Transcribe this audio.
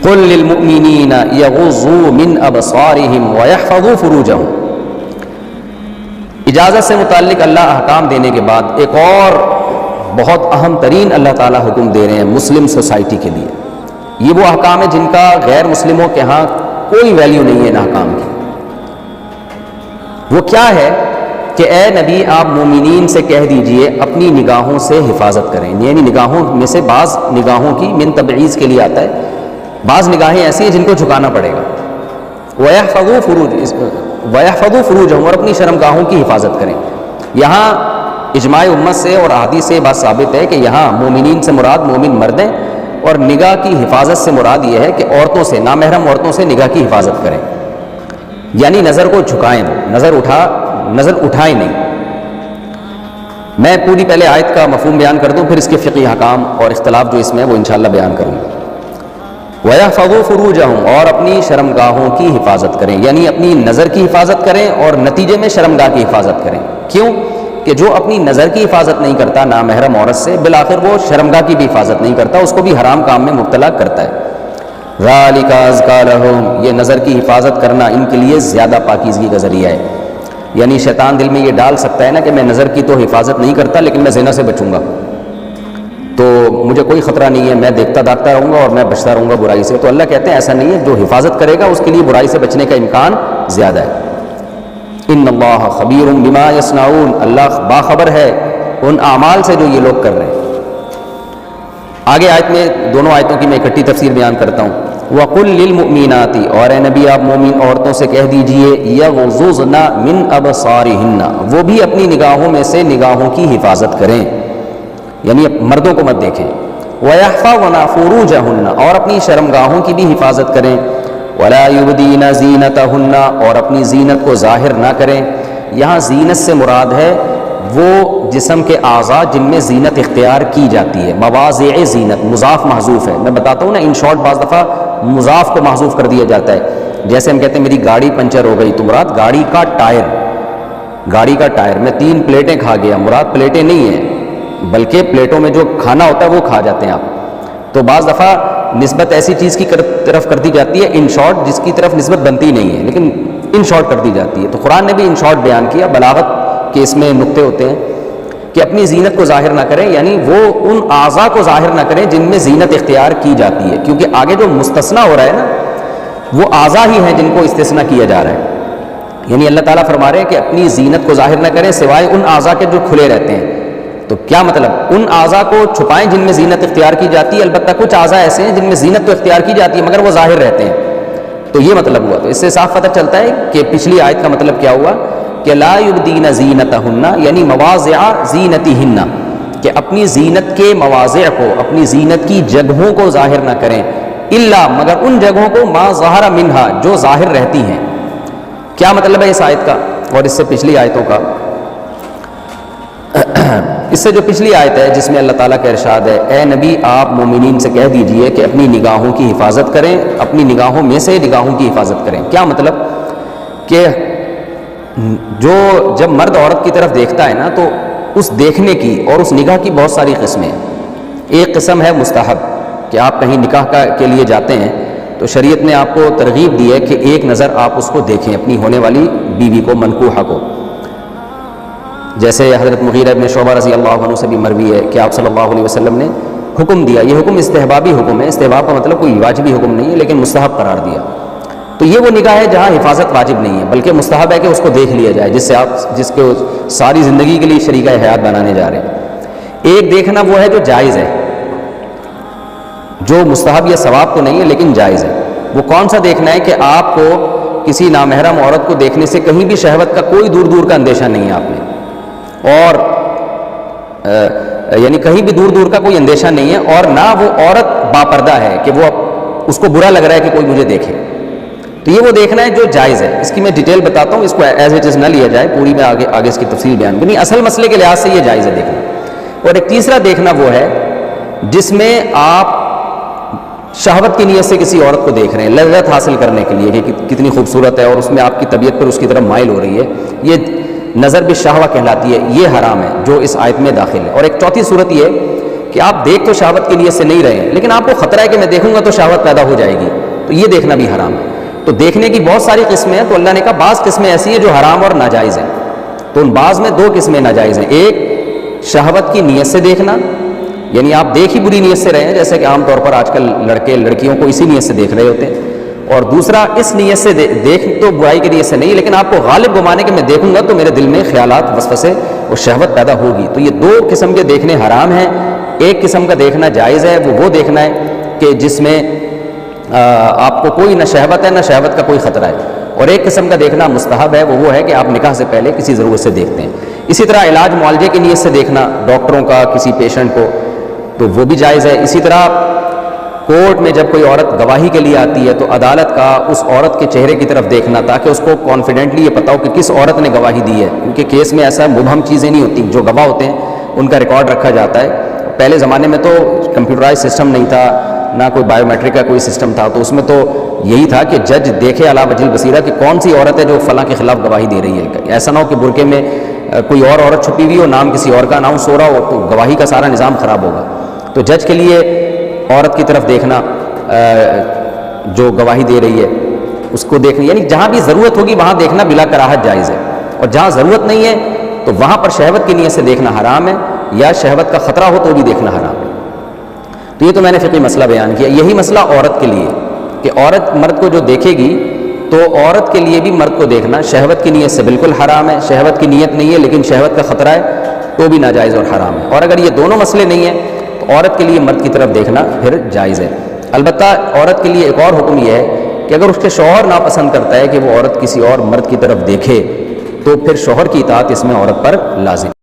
قل للمؤمنین یغضوا من ابصارہم ویحفظوا فروجہم۔ اجازت سے متعلق اللہ احکام دینے کے بعد ایک اور بہت اہم ترین اللہ تعالیٰ حکم دے رہے ہیں مسلم سوسائٹی کے لیے۔ یہ وہ احکام ہے جن کا غیر مسلموں کے ہاں کوئی ویلیو نہیں ہے ان احکام کی۔ وہ کیا ہے کہ اے نبی آپ مومنین سے کہہ دیجئے اپنی نگاہوں سے حفاظت کریں، یعنی نگاہوں میں سے بعض نگاہوں کی من تبعیض کے لیے آتا ہے، بعض نگاہیں ایسی ہیں جن کو جھکانا پڑے گا۔ وَيَحْفَظُوا فُرُوجَهُمْ، اور اپنی شرمگاہوں کی حفاظت کریں۔ یہاں اجماع امت سے اور احادیث سے بات ثابت ہے کہ یہاں مومنین سے مراد مومن مرد ہیں، اور نگاہ کی حفاظت سے مراد یہ ہے کہ عورتوں سے، نامحرم عورتوں سے نگاہ کی حفاظت کریں، یعنی نظر کو جھکائیں، نظر اٹھائیں نہیں۔ میں پوری پہلے آیت کا مفہوم بیان کر دوں، پھر اس کے فقہی احکام اور اختلاف جو اس میں ہے وہ انشاءاللہ بیان کروں گا۔ وَيَحْفَظُوا فُرُوجَهُمْ، اور اپنی شرمگاہوں کی حفاظت کریں، یعنی اپنی نظر کی حفاظت کریں اور نتیجے میں شرمگاہ کی حفاظت کریں۔ کیوں کہ جو اپنی نظر کی حفاظت نہیں کرتا نامحرم عورت سے، بالآخر وہ شرمگاہ کی بھی حفاظت نہیں کرتا، اس کو بھی حرام کام میں مبتلا کرتا ہے۔ ذَلِكَ أَزْكَىٰ لَهُمْ، یہ نظر کی حفاظت کرنا ان کے لیے زیادہ پاکیزگی کا ذریعہ ہے۔ یعنی شیطان دل میں یہ ڈال سکتا ہے نا کہ میں نظر کی تو حفاظت نہیں کرتا لیکن میں زنا سے بچوں گا، تو مجھے کوئی خطرہ نہیں ہے، میں دیکھتا داکھتا رہوں گا اور میں بچتا رہوں گا برائی سے۔ تو اللہ کہتے ہیں ایسا نہیں ہے، جو حفاظت کرے گا اس کے لیے برائی سے بچنے کا امکان زیادہ ہے۔ ان اللہ خبیر بما یصنعون، اللہ باخبر ہے ان اعمال سے جو یہ لوگ کر رہے ہیں۔ آگے آیت میں دونوں آیتوں کی میں اکٹھی تفسیر بیان کرتا ہوں۔ وَقُلْ لِلْمُؤْمِنَاتِ، اور اے نبی آپ مومن عورتوں سے کہہ دیجئے یغضضن من ابصارہن، وہ بھی اپنی نگاہوں میں سے نگاہوں کی حفاظت کریں، یعنی مردوں کو مت دیکھیں۔ وَيَحْفَظْنَ فُرُوجَهُنَّ، اور اپنی شرمگاہوں کی بھی حفاظت کریں۔ وَلَا يُبْدِينَ زِينَتَهُنَّ، اور اپنی زینت کو ظاہر نہ کریں۔ یہاں زینت سے مراد ہے وہ جسم کے اعضاء جن میں زینت اختیار کی جاتی ہے۔ مواضع زینت، مضاف محذوف ہے، میں بتاتا ہوں نا، ان شارٹ بعض دفعہ مضاف کو محذوف کر دیا جاتا ہے۔ جیسے ہم کہتے ہیں میری گاڑی پنچر ہو گئی، تو مراد گاڑی کا ٹائر، گاڑی کا ٹائر۔ میں 3 پلیٹیں کھا گیا، مراد پلیٹیں نہیں ہیں بلکہ پلیٹوں میں جو کھانا ہوتا ہے وہ کھا جاتے ہیں آپ۔ تو بعض دفعہ نسبت ایسی چیز کی طرف کر دی جاتی ہے ان شارٹ جس کی طرف نسبت بنتی نہیں ہے، لیکن ان شارٹ کر دی جاتی ہے۔ تو قرآن نے بھی ان شارٹ بیان کیا، بلاغت کے اس میں نقطے ہوتے ہیں کہ اپنی زینت کو ظاہر نہ کریں، یعنی وہ ان اعضاء کو ظاہر نہ کریں جن میں زینت اختیار کی جاتی ہے، کیونکہ آگے جو مستثنیٰ ہو رہا ہے نا وہ اعضاء ہی ہیں جن کو استثناء کیا جا رہا ہے۔ یعنی اللہ تعالیٰ فرما رہے ہیں کہ اپنی زینت کو ظاہر نہ کریں سوائے ان اعضاء کے جو کھلے رہتے ہیں۔ تو کیا مطلب؟ ان اعضاء کو چھپائیں جن میں زینت اختیار کی جاتی ہے، البتہ کچھ اعضاء ایسے ہیں جن میں زینت تو اختیار کی جاتی ہے مگر وہ ظاہر رہتے ہیں۔ تو یہ مطلب ہوا۔ تو اس سے صاف پتہ چلتا ہے کہ پچھلی آیت کا مطلب کیا ہوا کہ لا یبدین زینتہن، یعنی مواضع زینتہن، کہ اپنی زینت کے مواضع کو، اپنی زینت کی جگہوں کو ظاہر نہ کریں، الا مگر ان جگہوں کو ما ظہر منہا جو ظاہر رہتی ہیں۔ کیا مطلب ہے اس آیت کا اور اس سے پچھلی آیتوں کا؟ اس سے جو پچھلی آیت ہے جس میں اللہ تعالیٰ کا ارشاد ہے اے نبی آپ مومنین سے کہہ دیجئے کہ اپنی نگاہوں کی حفاظت کریں، اپنی نگاہوں میں سے نگاہوں کی حفاظت کریں۔ کیا مطلب؟ کہ جو جب مرد عورت کی طرف دیکھتا ہے نا تو اس دیکھنے کی اور اس نگاہ کی بہت ساری قسمیں ہیں۔ ایک قسم ہے مستحب، کہ آپ کہیں نکاح کے لیے جاتے ہیں تو شریعت نے آپ کو ترغیب دی ہے کہ ایک نظر آپ اس کو دیکھیں، اپنی ہونے والی بیوی کو، منکوحہ کو۔ جیسے حضرت مغیرہ ابن شعبہ رضی اللہ عنہ سے بھی مروی ہے کہ آپ صلی اللہ علیہ وسلم نے حکم دیا، یہ حکم استحبابی حکم ہے، استحباب کا مطلب کوئی واجبی حکم نہیں ہے لیکن مستحب قرار دیا۔ تو یہ وہ نگاہ ہے جہاں حفاظت واجب نہیں ہے بلکہ مستحب ہے کہ اس کو دیکھ لیا جائے، جس کو ساری زندگی کے لیے شریکہ حیات بنانے جا رہے ہیں۔ ایک دیکھنا وہ ہے جو جائز ہے، جو مستحب یا ثواب تو نہیں ہے لیکن جائز ہے۔ وہ کون سا دیکھنا ہے کہ آپ کو کسی نامحرم عورت کو دیکھنے سے کہیں بھی شہوت کا کوئی دور دور کا اندیشہ نہیں ہے آپ نے، اور یعنی کہیں بھی دور دور کا کوئی اندیشہ نہیں ہے، اور نہ وہ عورت باپردہ ہے کہ وہ اس کو برا لگ رہا ہے کہ کوئی مجھے دیکھے۔ تو یہ وہ دیکھنا ہے جو جائز ہے۔ اس کی میں ڈیٹیل بتاتا ہوں، اس کو ایز اٹ از نہ لیا جائے، پوری میں آگے اس کی تفصیل بیان کرنی، اصل مسئلے کے لحاظ سے یہ جائز ہے دیکھنا۔ اور ایک تیسرا دیکھنا وہ ہے جس میں آپ شہوت کی نیت سے کسی عورت کو دیکھ رہے ہیں، لذت حاصل کرنے کے لیے کہ کتنی خوبصورت ہے اور اس میں آپ کی طبیعت پر اس کی طرف مائل ہو رہی ہے، یہ نظر بالشہوہ کہلاتی ہے، یہ حرام ہے جو اس آیت میں داخل ہے۔ اور ایک چوتھی صورت یہ کہ آپ دیکھ تو شہوت کی نیت سے نہیں رہے ہیں، لیکن آپ کو خطرہ ہے کہ میں دیکھوں گا تو شہوت پیدا ہو جائے گی، تو یہ دیکھنا بھی حرام ہے۔ تو دیکھنے کی بہت ساری قسمیں ہیں، تو اللہ نے کہا بعض قسمیں ایسی ہیں جو حرام اور ناجائز ہیں، تو ان بعض میں دو قسمیں ناجائز ہیں۔ ایک شہوت کی نیت سے دیکھنا، یعنی آپ دیکھ ہی بری نیت سے رہے ہیں، جیسے کہ عام طور پر آج کل لڑکے لڑکیوں کو اسی نیت سے دیکھ رہے ہوتے ہیں، اور دوسرا اس نیت سے دیکھ تو برائی کی نیت سے نہیں، لیکن آپ کو غالب گمانے کہ میں دیکھوں گا تو میرے دل میں خیالات وسوسے اور شہوت پیدا ہوگی، تو یہ دو قسم کے دیکھنے حرام ہیں۔ ایک قسم کا دیکھنا جائز ہے، وہ دیکھنا ہے کہ جس میں آپ کو کوئی نہ شہوت ہے نہ شہوت کا کوئی خطرہ ہے، اور ایک قسم کا دیکھنا مستحب ہے، وہ ہے کہ آپ نکاح سے پہلے کسی ضرورت سے دیکھتے ہیں۔ اسی طرح علاج معالجے کی نیت سے دیکھنا ڈاکٹروں کا کسی پیشنٹ کو، تو وہ بھی جائز ہے۔ اسی طرح کورٹ میں جب کوئی عورت گواہی کے لیے آتی ہے تو عدالت کا اس عورت کے چہرے کی طرف دیکھنا، تاکہ اس کو کانفیڈنٹلی یہ پتا ہو کہ کس عورت نے گواہی دی ہے، کیونکہ کیس میں ایسا مبہم چیزیں نہیں ہوتی، جو گواہ ہوتے ہیں ان کا ریکارڈ رکھا جاتا ہے۔ پہلے زمانے میں تو کمپیوٹرائز سسٹم نہیں تھا، نہ کوئی بایو میٹرک کا کوئی سسٹم تھا، تو اس میں تو یہی تھا کہ جج دیکھے علی وجہ البصیرہ کہ کون سی عورت ہے جو فلاں کے خلاف گواہی دے رہی ہے، ایسا نہ ہو کہ برقعے میں کوئی اور عورت چھپی ہوئی ہو، نام کسی اور کا اناؤنس ہو رہا ہو، تو گواہی کا سارا نظام خراب ہوگا۔ تو جج کے لیے عورت کی طرف دیکھنا جو گواہی دے رہی ہے اس کو دیکھنا، یعنی جہاں بھی ضرورت ہوگی وہاں دیکھنا بلا کراہت جائز ہے، اور جہاں ضرورت نہیں ہے تو وہاں پر شہوت کی نیت سے دیکھنا حرام ہے، یا شہوت کا خطرہ ہو تو بھی دیکھنا حرام ہے۔ تو یہ تو میں نے فقہی مسئلہ بیان کیا۔ یہی مسئلہ عورت کے لیے کہ عورت مرد کو جو دیکھے گی تو عورت کے لیے بھی مرد کو دیکھنا شہوت کی نیت سے بالکل حرام ہے، شہوت کی نیت نہیں ہے لیکن شہوت کا خطرہ ہے تو بھی ناجائز اور حرام ہے۔ اور اگر یہ دونوں مسئلے نہیں ہیں تو عورت کے لیے مرد کی طرف دیکھنا پھر جائز ہے۔ البتہ عورت کے لیے ایک اور حکم یہ ہے کہ اگر اس کے شوہر ناپسند کرتا ہے کہ وہ عورت کسی اور مرد کی طرف دیکھے تو پھر شوہر کی اطاعت اس میں عورت پر لازم ہے۔